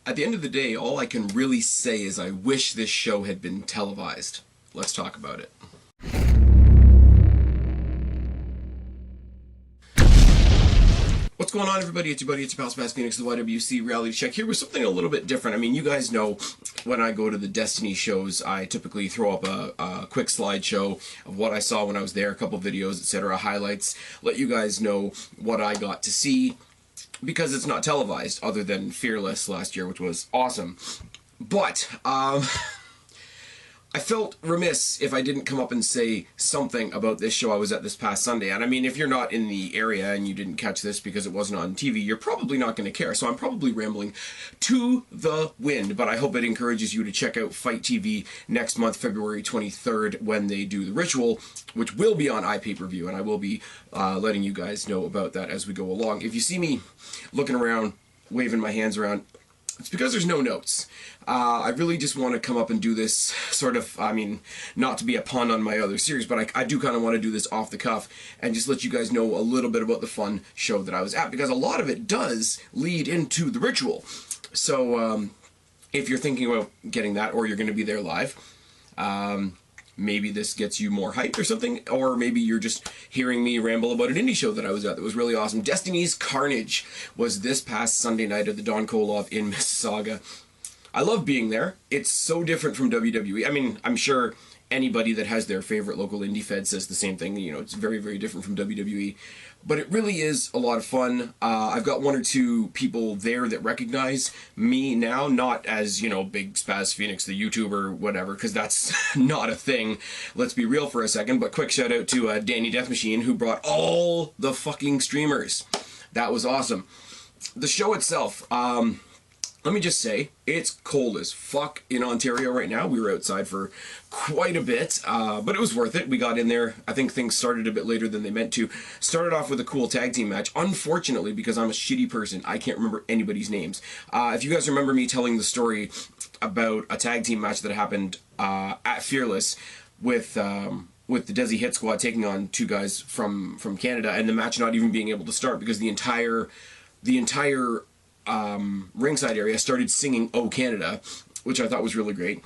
At the end of the day, all I can really say is I wish this show had been televised. Let's talk about it. What's going on, everybody? It's your buddy, it's your pal Spaz Phoenix, the YWC Reality Check here with something a little bit different. I mean, you guys know when I go to the Destiny shows, I typically throw up a quick slideshow of what I saw when I was there, a couple videos, etc., highlights, let you guys know what I got to see, because it's not televised, other than Fearless last year, which was awesome. But, I felt remiss if I didn't come up and say something about this show I was at this past Sunday. And I mean, if you're not in the area and you didn't catch this because it wasn't on TV, you're probably not going to care. So I'm probably rambling to the wind, but I hope it encourages you to check out Fight TV next month, February 23rd, when they do the ritual, which will be on iPay-per-view, and I will be letting you guys know about that as we go along. If you see me looking around, waving my hands around, it's because there's no notes. I really just want to come up and do this sort of, I mean, not to be a pun on my other series, but I do kind of want to do this off the cuff and just let you guys know a little bit about the fun show that I was at, because a lot of it does lead into the ritual. So if you're thinking about getting that, or you're going to be there live, maybe this gets you more hyped or something, or maybe you're just hearing me ramble about an indie show that I was at that was really awesome. Destiny's Carnage was this past Sunday night at the Don Koloff in Mississauga. I love being there. It's so different from WWE. I mean, I'm sure anybody that has their favorite local indie fed says the same thing. You know, it's very, very different from WWE. But it really is a lot of fun. I've got one or two people there that recognize me now, not as, you know, Big Spaz Phoenix, the YouTuber, whatever, because that's not a thing. Let's be real for a second. But quick shout out to Danny Death Machine, who brought all the fucking streamers. That was awesome. The show itself, let me just say, it's cold as fuck in Ontario right now. We were outside for quite a bit, but it was worth it. We got in there. I think things started a bit later than they meant to. Started off with a cool tag team match. Unfortunately, because I'm a shitty person, I can't remember anybody's names. If you guys remember me telling the story about a tag team match that happened at Fearless with the Desi Hit Squad taking on two guys from Canada, and the match not even being able to start because the entire ringside area started singing "Oh Canada," which I thought was really great.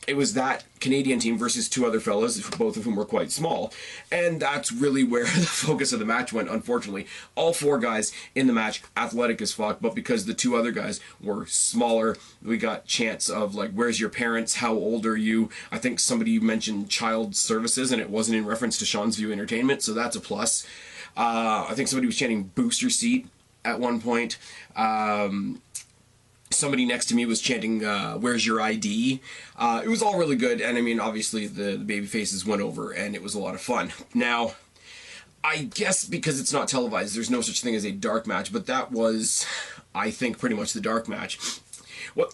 It was that Canadian team versus two other fellas, both of whom were quite small, and that's really where the focus of the match went, unfortunately. All four guys in the match, athletic as fuck, but because the two other guys were smaller, we got chants of, like, where's your parents, how old are you? I think somebody mentioned child services, and it wasn't in reference to Sean's View Entertainment, so that's a plus. I think somebody was chanting booster seat at one point. Somebody next to me was chanting, where's your ID? It was all really good, and I mean, obviously the baby faces went over, and it was a lot of fun. Now, I guess because it's not televised, there's no such thing as a dark match, but that was, I think, pretty much the dark match. What?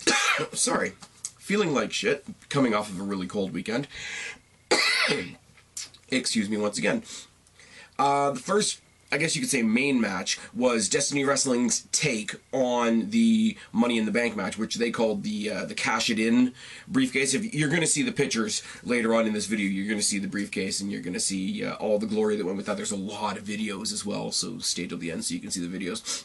Sorry. Feeling like shit, coming off of a really cold weekend. Excuse me once again. The first, I guess you could say, main match was Destiny Wrestling's take on the Money in the Bank match, which they called the Cash It In briefcase. If you're going to see the pictures later on in this video, you're going to see the briefcase, and you're going to see all the glory that went with that. There's a lot of videos as well, so stay till the end so you can see the videos.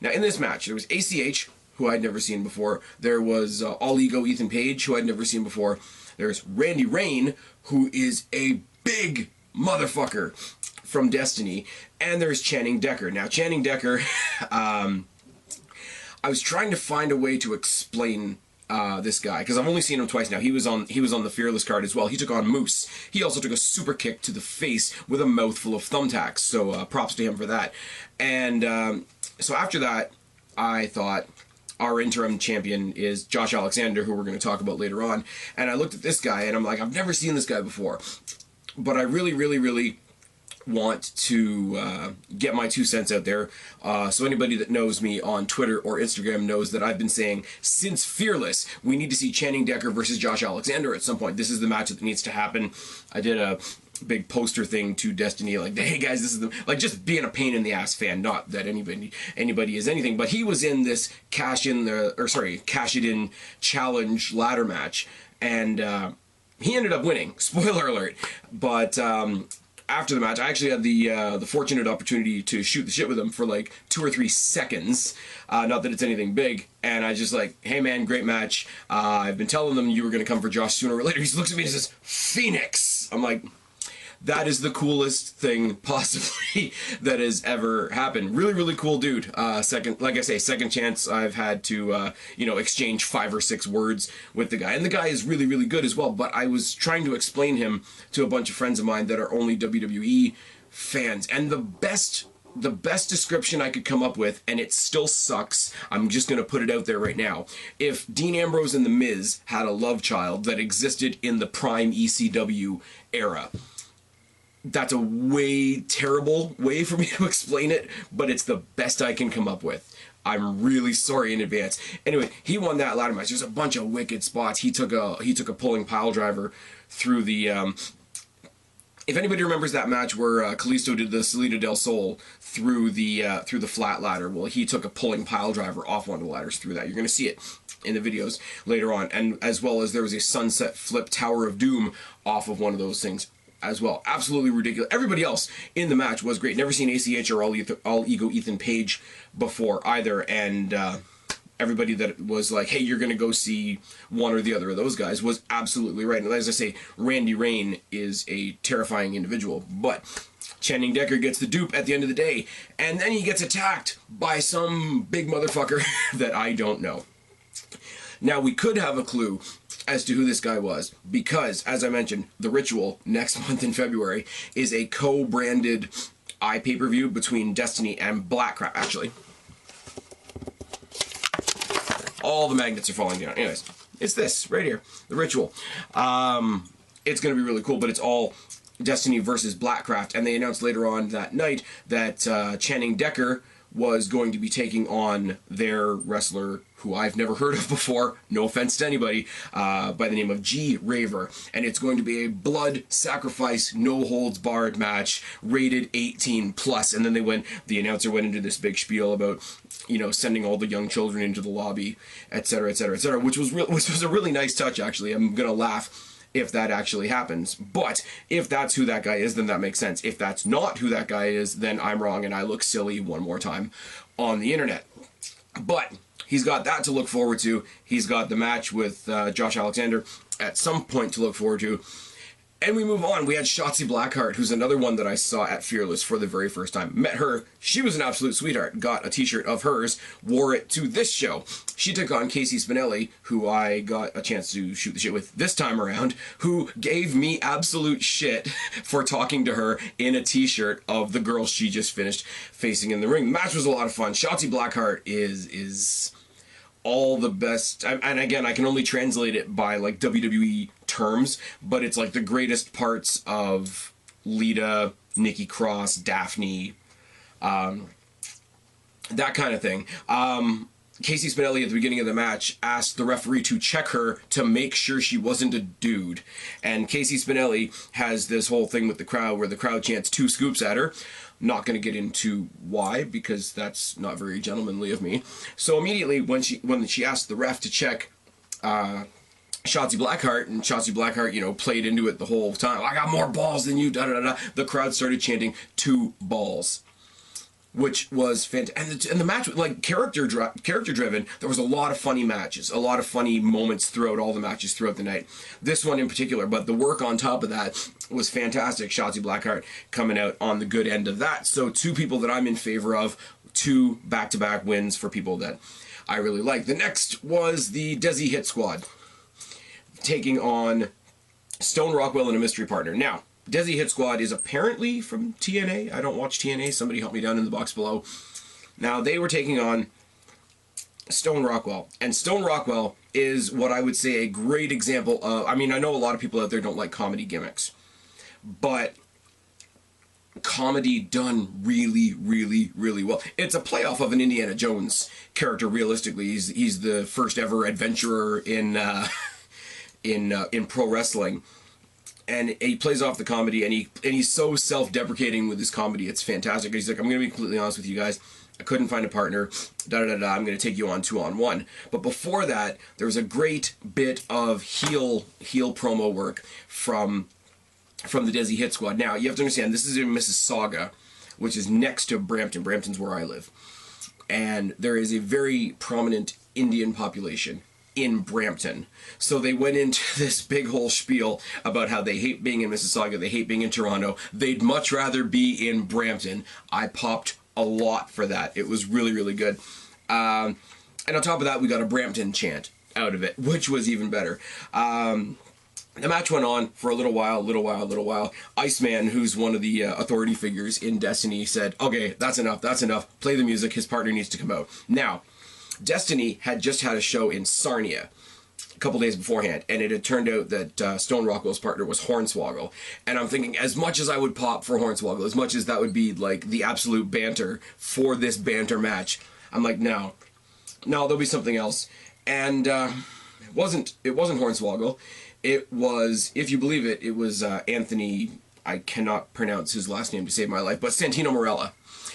Now, in this match, there was ACH, who I'd never seen before. There was All Ego Ethan Page, who I'd never seen before. There's Randy Rain, who is a big motherfucker from Destiny, and there's Channing Decker. Now, Channing Decker, I was trying to find a way to explain this guy, because I've only seen him twice now. He was on the Fearless card as well. He took on Moose. He also took a super kick to the face with a mouthful of thumbtacks, so props to him for that. And so after that, I thought, our interim champion is Josh Alexander, who we're going to talk about later on, and I looked at this guy, and I'm like, I've never seen this guy before, but I really, really, really want to get my 2 cents out there. So anybody that knows me on Twitter or Instagram knows that I've been saying since Fearless, we need to see Channing Decker versus Josh Alexander at some point. This is the match that needs to happen. I did a big poster thing to Destiny, like, hey guys, this is the, like, just being a pain in the ass fan, not that anybody is anything, but he was in this Cash It In challenge ladder match, and he ended up winning, spoiler alert, but after the match, I actually had the fortunate opportunity to shoot the shit with him for like 2 or 3 seconds. Not that it's anything big. And I just like, hey man, great match. I've been telling them you were going to come for Josh sooner or later. He looks at me and says, Phoenix. I'm like, that is the coolest thing possibly that has ever happened. Really, really cool dude. Like I say, second chance I've had to, you know, exchange 5 or 6 words with the guy. And the guy is really, really good as well. But I was trying to explain him to a bunch of friends of mine that are only WWE fans. And the best description I could come up with, and it still sucks, I'm just going to put it out there right now. If Dean Ambrose and The Miz had a love child that existed in the prime ECW era, that's a way terrible way for me to explain it, but it's the best I can come up with. I'm really sorry in advance. Anyway, he won that ladder match. There's a bunch of wicked spots. He took a pulling pile driver through the if anybody remembers that match where Kalisto did the Salida del Sol through the flat ladder, well, he took a pulling pile driver off one of the ladders through that. You're going to see it in the videos later on, and as well as there was a sunset flip Tower of Doom off of one of those things as well. Absolutely ridiculous. Everybody else in the match was great. Never seen ACH or All Ego Ethan Page before either, and everybody that was like, hey, you're going to go see one or the other of those guys was absolutely right. And as I say, Randy Rain is a terrifying individual, but Channing Decker gets the dupe at the end of the day, and then he gets attacked by some big motherfucker that I don't know. Now, we could have a clue as to who this guy was, because, as I mentioned, The Ritual, next month in February, is a co-branded pay-per-view between Destiny and Blackheart. Actually, all the magnets are falling down. Anyways, it's this right here, The Ritual. It's going to be really cool, but it's all Destiny versus Blackheart, and they announced later on that night that Channing Decker was going to be taking on their wrestler who I've never heard of before, no offense to anybody, by the name of G Raver. And it's going to be a blood sacrifice, no holds barred match, rated 18+. And then the announcer went into this big spiel about, you know, sending all the young children into the lobby, etc., etc., etc., which was a really nice touch, actually. I'm gonna laugh if that actually happens. But if that's who that guy is, then that makes sense. If that's not who that guy is, then I'm wrong and I look silly one more time on the internet. But he's got that to look forward to. He's got the match with Josh Alexander at some point to look forward to. And we move on. We had SHOTZI Blackheart, who's another one that I saw at Fearless for the very first time. Met her. She was an absolute sweetheart. Got a t-shirt of hers. Wore it to this show. She took on Casey Spinelli, who I got a chance to shoot the shit with this time around, who gave me absolute shit for talking to her in a t-shirt of the girl she just finished facing in the ring. The match was a lot of fun. SHOTZI Blackheart is all the best, and again, I can only translate it by like WWE terms, but it's like the greatest parts of Lita, Nikki Cross, Daphne, that kind of thing. Casey Spinelli at the beginning of the match asked the referee to check her to make sure she wasn't a dude. And Casey Spinelli has this whole thing with the crowd where the crowd chants 2 scoops at her. Not going to get into why, because that's not very gentlemanly of me. So immediately when she asked the ref to check SHOTZI Blackheart, and SHOTZI Blackheart, you know, played into it the whole time. I got more balls than you, da da da. The crowd started chanting 2 balls. Which was fantastic. And the match was like character driven. There was a lot of funny matches, a lot of funny moments throughout all the matches throughout the night. This one in particular, but the work on top of that was fantastic. SHOTZI Blackheart coming out on the good end of that. So 2 people that I'm in favor of, 2 back-to-back wins for people that I really like. The next was the Desi Hit Squad taking on Stone Rockwell and a mystery partner. Now, Desi Hit Squad is apparently from TNA. I don't watch TNA. Somebody help me down in the box below. Now, they were taking on Stone Rockwell. And Stone Rockwell is what I would say a great example of... I mean, I know a lot of people out there don't like comedy gimmicks. But comedy done really, really, really well. It's a playoff of an Indiana Jones character, realistically. He's the first ever adventurer in pro wrestling. And he plays off the comedy, and he's so self-deprecating with his comedy. It's fantastic. He's like, I'm going to be completely honest with you guys. I couldn't find a partner. Da-da-da-da. I'm going to take you on 2-on-1. But before that, there was a great bit of heel promo work from from the Desi Hit Squad. Now, you have to understand, this is in Mississauga, which is next to Brampton. Brampton's where I live. And there is a very prominent Indian population in Brampton. So they went into this big whole spiel about how they hate being in Mississauga, they hate being in Toronto, they'd much rather be in Brampton. I popped a lot for that. It was really, really good. And on top of that, we got a Brampton chant out of it, which was even better. The match went on for a little while. Iceman, who's one of the authority figures in Destiny, said, okay, that's enough, play the music, his partner needs to come out. Now, Destiny had just had a show in Sarnia a couple days beforehand, and it had turned out that Stone Rockwell's partner was Hornswoggle. And I'm thinking, as much as I would pop for Hornswoggle, as much as that would be like the absolute banter for this banter match, I'm like, no, there'll be something else. And it wasn't Hornswoggle. It was, if you believe it, it was Anthony, I cannot pronounce his last name to save my life, but Santino Marella.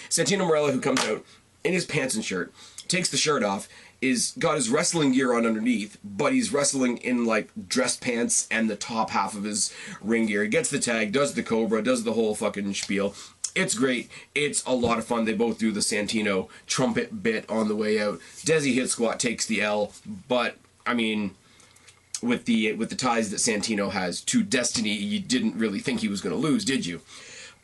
Santino Marella, who comes out in his pants and shirt, takes the shirt off, got his wrestling gear on underneath, but he's wrestling in like dress pants and the top half of his ring gear. He gets the tag, does the Cobra, does the whole fucking spiel. It's great. It's a lot of fun. They both do the Santino trumpet bit on the way out. Desi Hit Squad takes the L, but I mean, with the ties that Santino has to Destiny, you didn't really think he was going to lose, did you?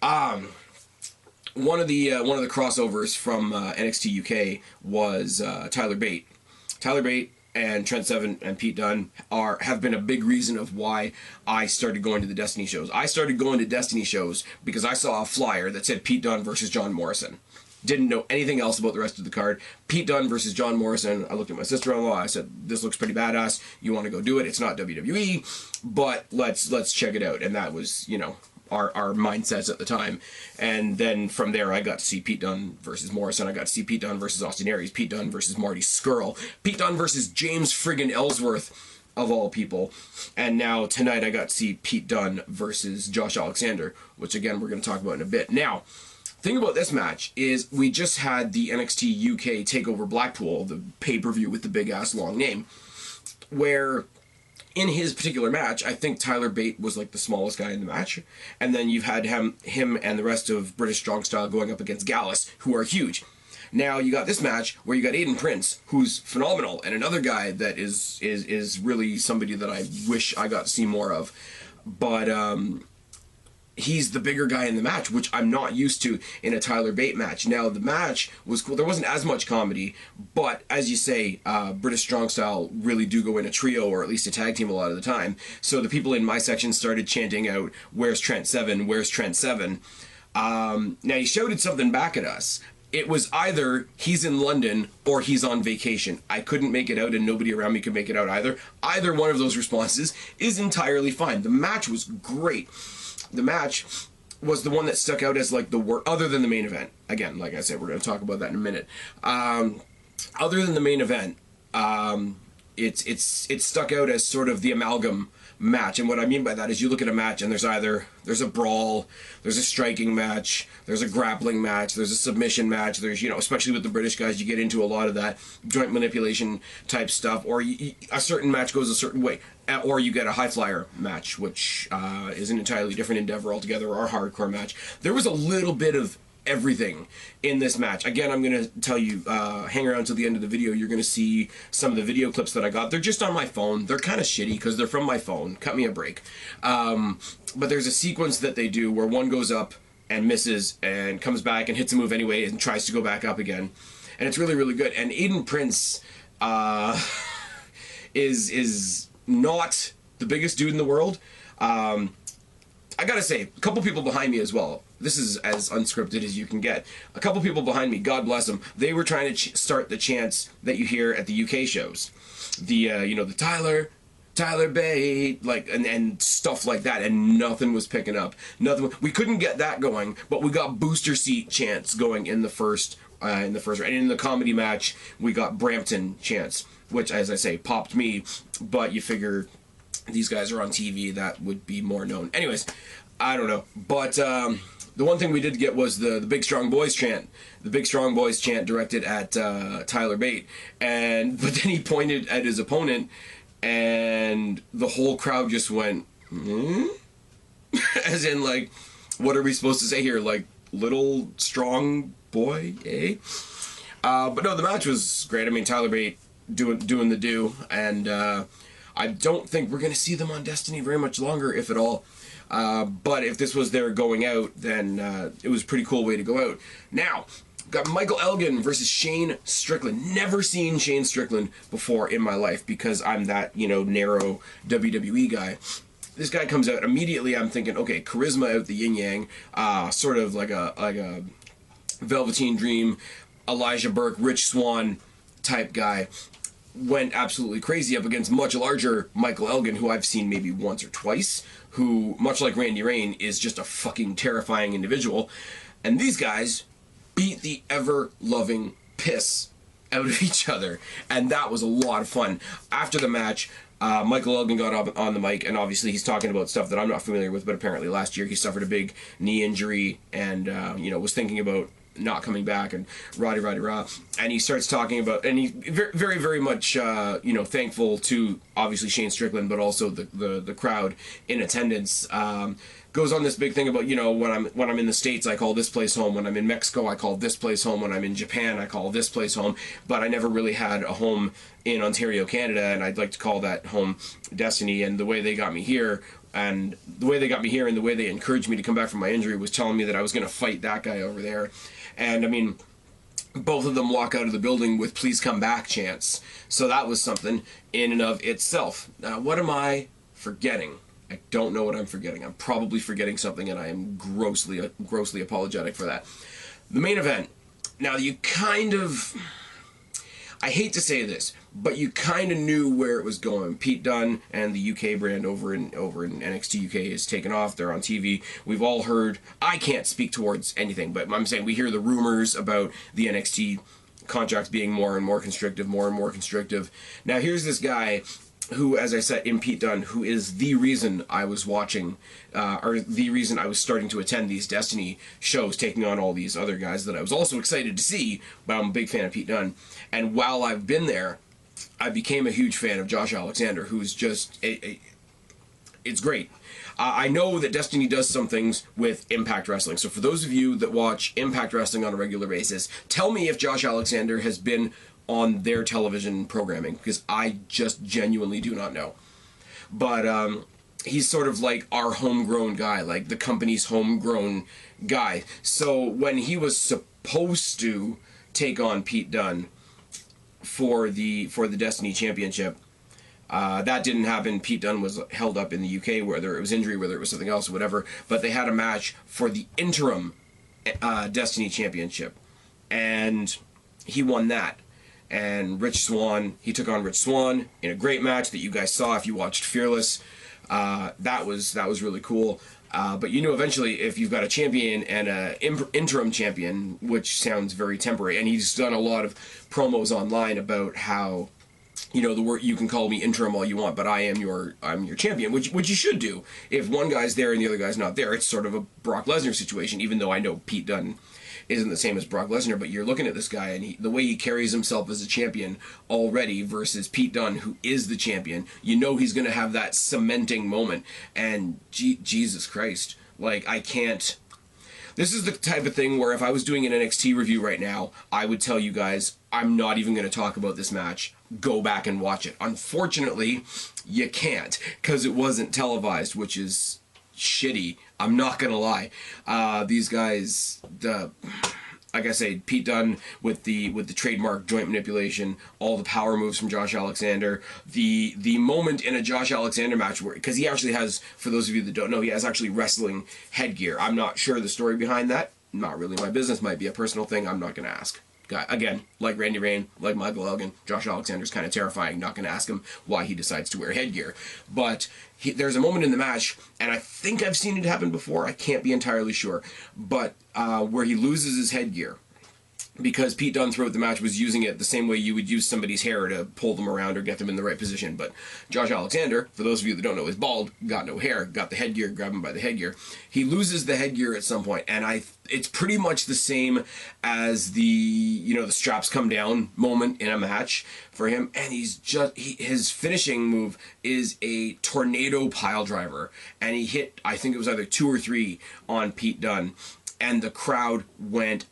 One of the crossovers from NXT UK was Tyler Bate. Tyler Bate and Trent Seven and Pete Dunne have been a big reason of why I started going to the Destiny shows. I started going to Destiny shows because I saw a flyer that said Pete Dunne versus John Morrison. Didn't know anything else about the rest of the card. Pete Dunne versus John Morrison. I looked at my sister-in-law. I said, this looks pretty badass. You want to go do it? It's not WWE, but let's check it out. And that was, you know, our mindsets at the time. And then from there, I got to see Pete Dunne versus Morrison. I got to see Pete Dunne versus Austin Aries. Pete Dunne versus Marty Scurll. Pete Dunne versus James friggin' Ellsworth, of all people. And now, tonight, I got to see Pete Dunne versus Josh Alexander, which, again, we're going to talk about in a bit. Now, thing about this match is we just had the NXT UK TakeOver Blackpool, the pay-per-view with the big-ass long name, where in his particular match, I think Tyler Bate was like the smallest guy in the match, and then you've had him and the rest of British Strong Style going up against Gallus, who are huge. Now you got this match where you got Aiden Prince, who's phenomenal, and another guy that is really somebody that I wish I got to see more of, but he's the bigger guy in the match, which I'm not used to in a Tyler Bate match. Now, the match was cool. There wasn't as much comedy, but as you say, British Strong Style really do go in a trio, or at least a tag team a lot of the time. So the people in my section started chanting out, "Where's Trent Seven? Where's Trent Seven?" Now, he shouted something back at us. It was either he's in London or he's on vacation. I couldn't make it out, and nobody around me could make it out either. Either one of those responses is entirely fine. The match was great. The match was the one that stuck out as like the worst, other than the main event. Again, like I said, we're going to talk about that in a minute. Other than the main event, it stuck out as sort of the amalgam match. And what I mean by that is you look at a match and there's a brawl, there's a striking match, there's a grappling match, there's a submission match, there's, you know, especially with the British guys, you get into a lot of that joint manipulation type stuff, or a certain match goes a certain way, or you get a high flyer match, which is an entirely different endeavor altogether, or a hardcore match. There was a little bit of everything in this match. Again, I'm going to tell you, hang around till the end of the video, you're going to see some of the video clips that I got. They're just on my phone. They're kind of shitty because they're from my phone. Cut me a break. But there's a sequence that they do where one goes up and misses and comes back and hits a move anyway and tries to go back up again. And it's really, really good. And Aiden Prince is not the biggest dude in the world. I gotta say, a couple people behind me as well. This is as unscripted as you can get. A couple people behind me, God bless them, they were trying to start the chants that you hear at the UK shows. The, you know, the Tyler Bate, like, and stuff like that, and nothing was picking up. Nothing. We couldn't get that going, but we got booster seat chants going in the first round. And in the comedy match, we got Brampton chants, which, as I say, popped me, but you figure these guys are on TV, that would be more known. Anyways, I don't know. But the one thing we did get was the Big Strong Boys chant. The Big Strong Boys chant directed at Tyler Bate. But then he pointed at his opponent, and the whole crowd just went, hmm? As in, like, what are we supposed to say here? Like, little strong boy, eh? But no, the match was great. I mean, Tyler Bate doing the do, and I don't think we're going to see them on Destiny very much longer, if at all. But if this was their going out, then it was a pretty cool way to go out. Now, got Michael Elgin versus Shane Strickland. Never seen Shane Strickland before in my life because I'm that, you know, narrow WWE guy. This guy comes out, immediately I'm thinking, okay, charisma out the yin-yang, sort of like a Velveteen Dream, Elijah Burke, Rich Swann type guy. Went absolutely crazy up against much larger Michael Elgin, who I've seen maybe once or twice, who, much like Randy Rain, is just a fucking terrifying individual. And these guys beat the ever-loving piss out of each other, and that was a lot of fun. After the match, Michael Elgin got up on the mic, and obviously he's talking about stuff that I'm not familiar with, but apparently last year he suffered a big knee injury and, you know, was thinking about not coming back, and rah, and he starts talking about, and he very, very much, you know, thankful to obviously Shane Strickland, but also the crowd in attendance. Goes on this big thing about, you know, when I'm in the States, I call this place home. When I'm in Mexico, I call this place home. When I'm in Japan, I call this place home. But I never really had a home in Ontario, Canada, and I'd like to call that home Destiny. And the way they got me here, and the way they encouraged me to come back from my injury was telling me that I was going to fight that guy over there. And I mean, both of them walk out of the building with "please come back" chants. So that was something in and of itself. Now, what am I forgetting? I don't know what I'm forgetting. I'm probably forgetting something, and I am grossly apologetic for that. The main event. Now, you kind of... I hate to say this, but you kind of knew where it was going. Pete Dunne and the UK brand over in NXT UK is taken off. They're on TV. We've all heard... I can't speak towards anything, but I'm saying we hear the rumors about the NXT contracts being more and more constrictive, Now, here's this guy who, as I said, in Pete Dunne, who is the reason I was watching, or the reason I was starting to attend these Destiny shows, taking on all these other guys that I was also excited to see, but I'm a big fan of Pete Dunne. And while I've been there, I became a huge fan of Josh Alexander, who's just, it's great. I know that Destiny does some things with Impact Wrestling, so for those of you that watch Impact Wrestling on a regular basis, tell me if Josh Alexander has been on their television programming, because I just genuinely do not know. But he's sort of like our homegrown guy, like the company's homegrown guy. So when he was supposed to take on Pete Dunne for the Destiny Championship, that didn't happen. Pete Dunne was held up in the UK, whether it was injury, whether it was something else, whatever. But they had a match for the interim Destiny Championship, and he won that. And Rich Swann, he took on Rich Swann in a great match that you guys saw if you watched Fearless. That was really cool. But you know, eventually, if you've got a champion and an interim champion, which sounds very temporary, and he's done a lot of promos online about how, you know, the word, you can call me interim all you want, but I'm your champion, which you should do. If one guy's there and the other guy's not there, it's sort of a Brock Lesnar situation, even though I know Pete Dunne isn't the same as Brock Lesnar, but you're looking at this guy and the way he carries himself as a champion already versus Pete Dunne, who is the champion, you know he's going to have that cementing moment. And Jesus Christ, like, I can't... This is the type of thing where if I was doing an NXT review right now, I would tell you guys, I'm not even going to talk about this match. Go back and watch it. Unfortunately, you can't, because it wasn't televised, which is shitty. I'm not gonna lie. These guys, like I say, Pete Dunne with the trademark joint manipulation, all the power moves from Josh Alexander, the moment in a Josh Alexander match where, because he actually has, for those of you that don't know, he has actually wrestling headgear. I'm not sure the story behind that. Not really my business. Might be a personal thing. I'm not gonna ask. Guy, again, like Randy Rain, like Michael Elgin, Josh Alexander's kind of terrifying. Not going to ask him why he decides to wear headgear. But there's a moment in the match, and I think I've seen it happen before. I can't be entirely sure. But where he loses his headgear. because Pete Dunne throughout the match was using it the same way you would use somebody's hair to pull them around or get them in the right position. But Josh Alexander, for those of you that don't know, is bald, got no hair, got the headgear, grab him by the headgear. He loses the headgear at some point, and it's pretty much the same as the the straps come down moment in a match for him, and his finishing move is a tornado pile driver, and he hit, I think it was either 2 or 3 on Pete Dunne, and the crowd went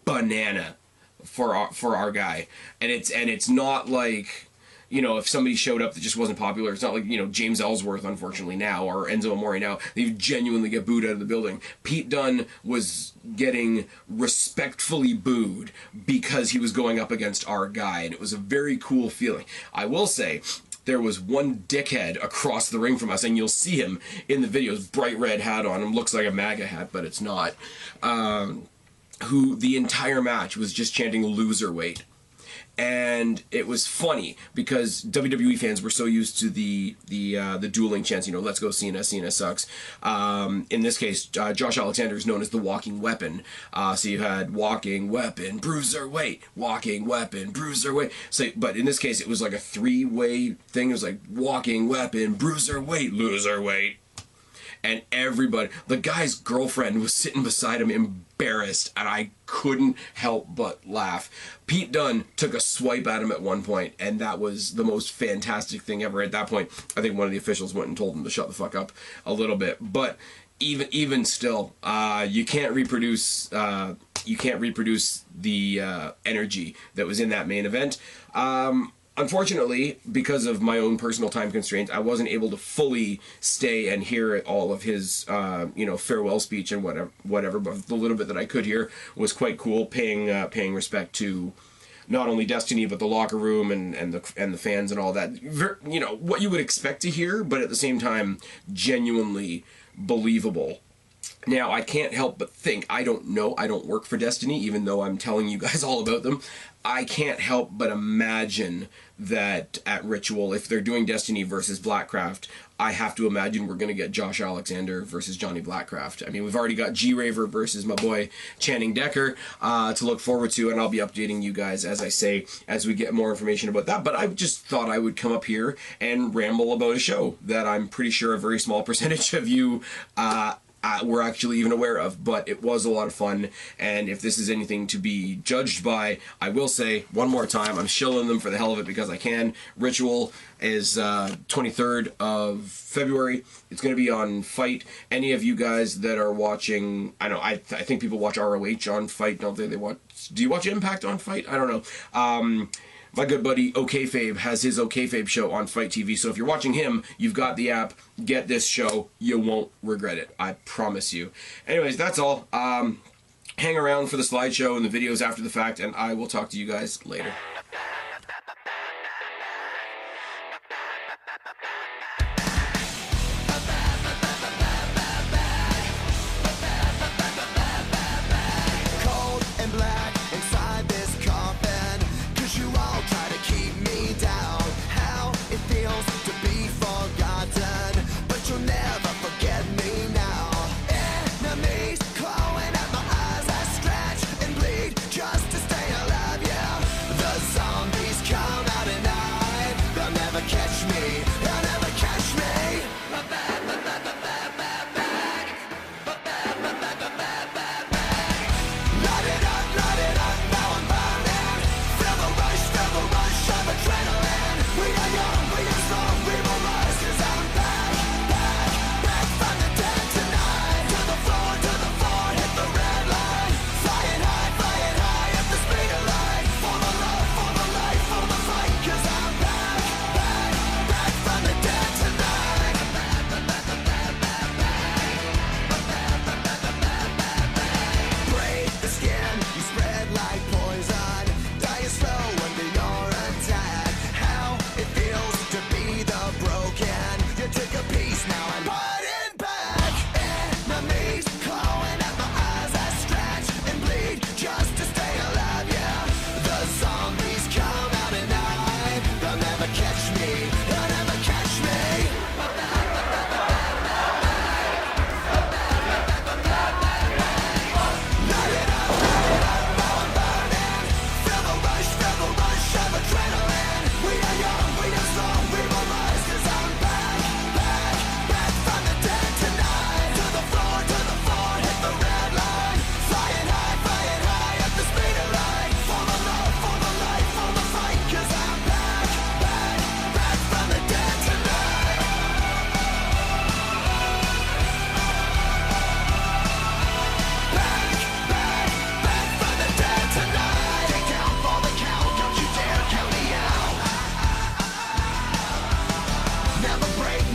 banana for our guy. And it's not like, if somebody showed up that just wasn't popular, it's not like, James Ellsworth, unfortunately, now, or Enzo Amore now, they genuinely get booed out of the building. Pete Dunne was getting respectfully booed because he was going up against our guy, and it was a very cool feeling. I will say, there was one dickhead across the ring from us, and you'll see him in the videos, bright red hat on him, looks like a MAGA hat, but it's not, who the entire match was just chanting "loser weight." And it was funny because WWE fans were so used to the dueling chants, "Let's go Cena, Cena sucks." In this case, Josh Alexander is known as the walking weapon. So you had walking weapon, bruiser weight, walking weapon, bruiser weight. So, but in this case, it was like a 3-way thing. It was like walking weapon, bruiser weight, loser weight. And everybody, the guy's girlfriend was sitting beside him embarrassed, and I couldn't help but laugh. Pete Dunne took a swipe at him at one point, and that was the most fantastic thing ever. At that point, I think one of the officials went and told him to shut the fuck up a little bit. But even still, you can't reproduce the energy that was in that main event. Unfortunately, because of my own personal time constraints, I wasn't able to fully stay and hear all of his, farewell speech and whatever. But the little bit that I could hear was quite cool, paying respect to not only Destiny but the locker room and the fans and all that. What you would expect to hear, but at the same time, genuinely believable. Now, I can't help but think, I don't know, I don't work for Destiny, even though I'm telling you guys all about them. I can't help but imagine that at Ritual, if they're doing Destiny versus Blackcraft, I have to imagine we're going to get Josh Alexander versus Johnny Blackcraft. I mean, we've already got G-Raver versus my boy Channing Decker to look forward to, and I'll be updating you guys, as I say, as we get more information about that. But I just thought I would come up here and ramble about a show that I'm pretty sure a very small percentage of you were actually even aware of, but it was a lot of fun. And if this is anything to be judged by, I will say one more time, I'm shilling them for the hell of it because I can. Ritual is 23rd of February. It's going to be on Fight. Any of you guys that are watching, I think people watch ROH on Fight, don't they? Do you watch Impact on Fight? I don't know. My good buddy OKFabe has his OKFabe show on Fight TV, so if you're watching him, you've got the app. Get this show. You won't regret it. I promise you. Anyways, that's all. Hang around for the slideshow and the videos after the fact, and I will talk to you guys later.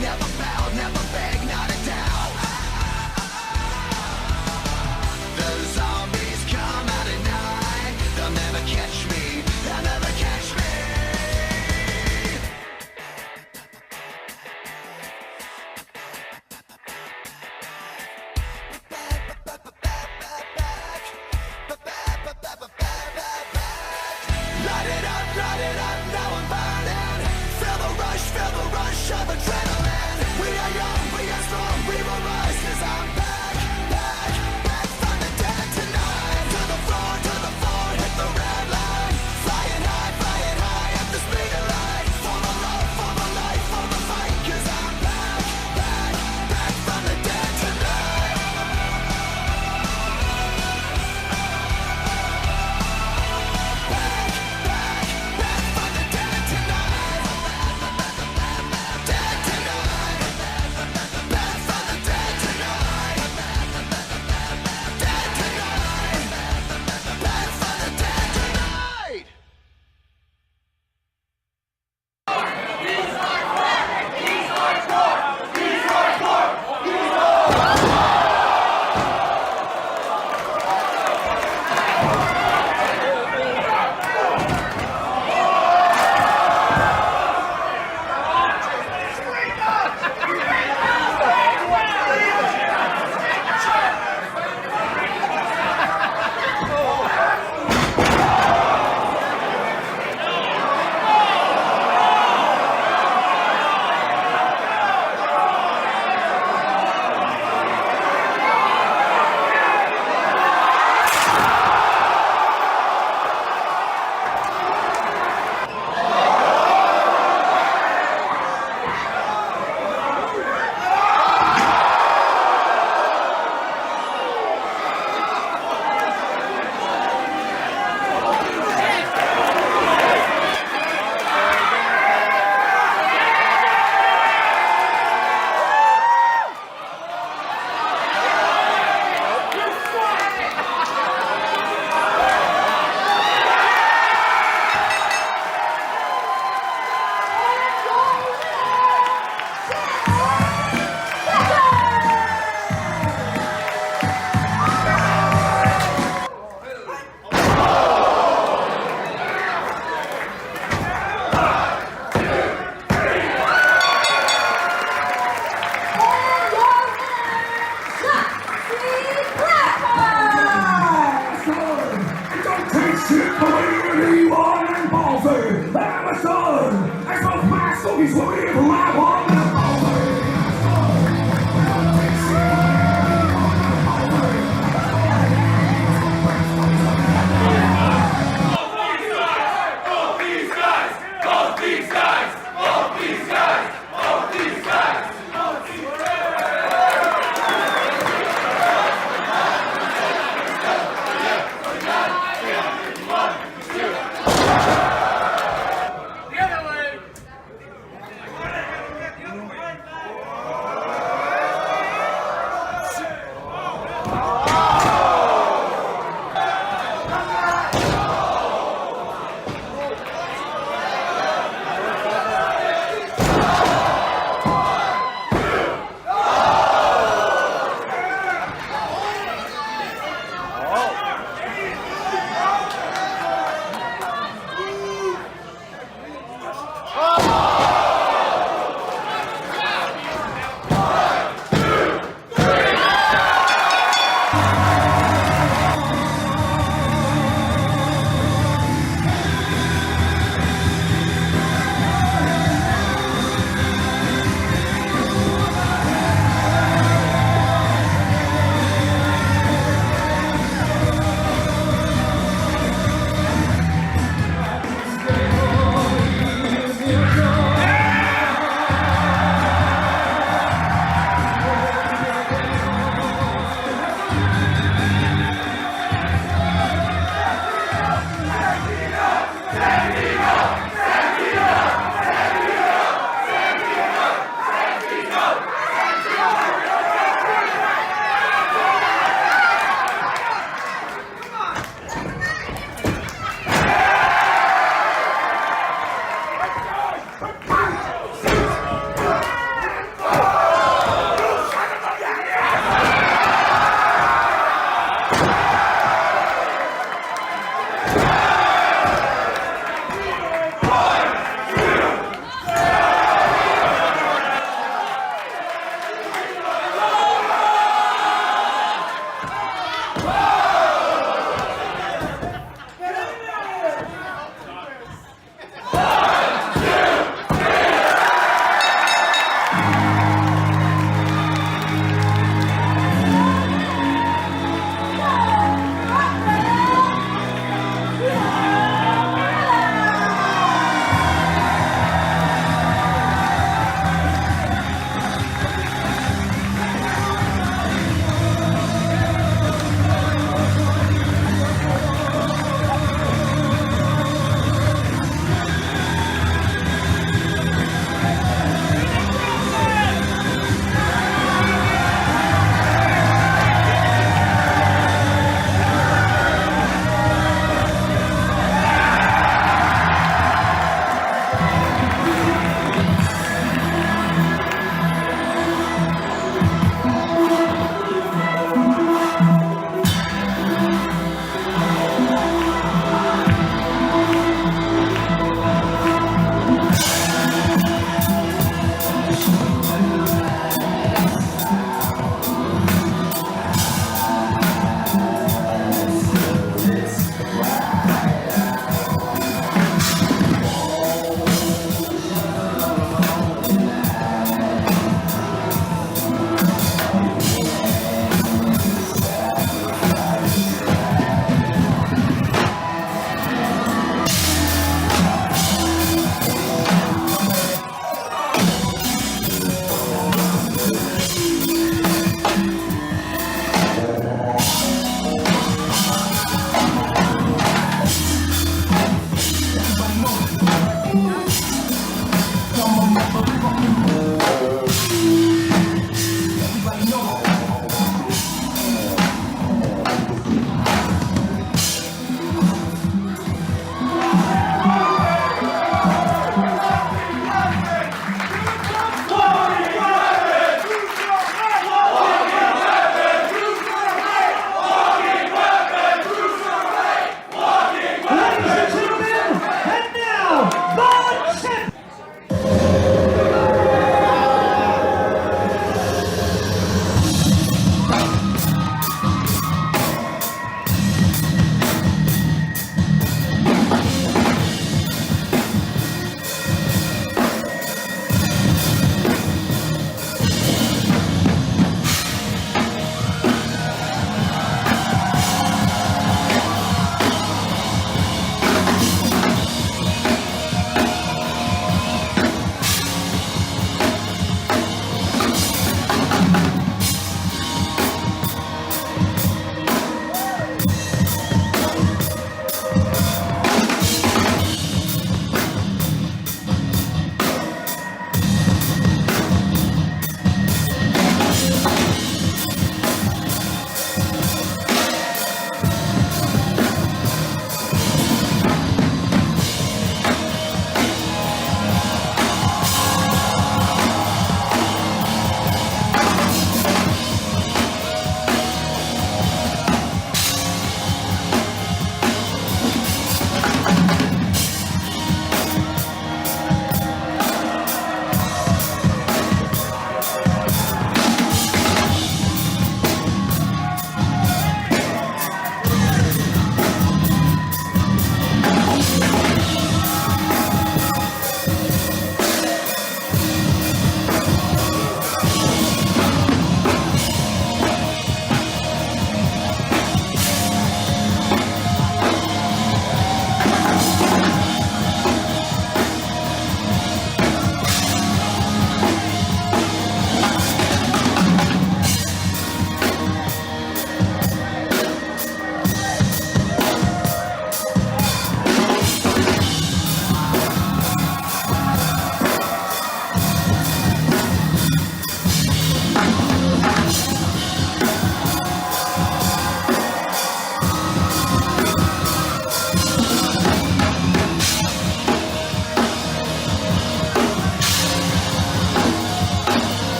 never bowed, never begged, not a doubt. The zombies come out at night. They'll never catch me, they'll never catch me. Light it up, now I'm burning. Feel the rush of adrenaline. We are young.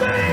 Wrestlemania!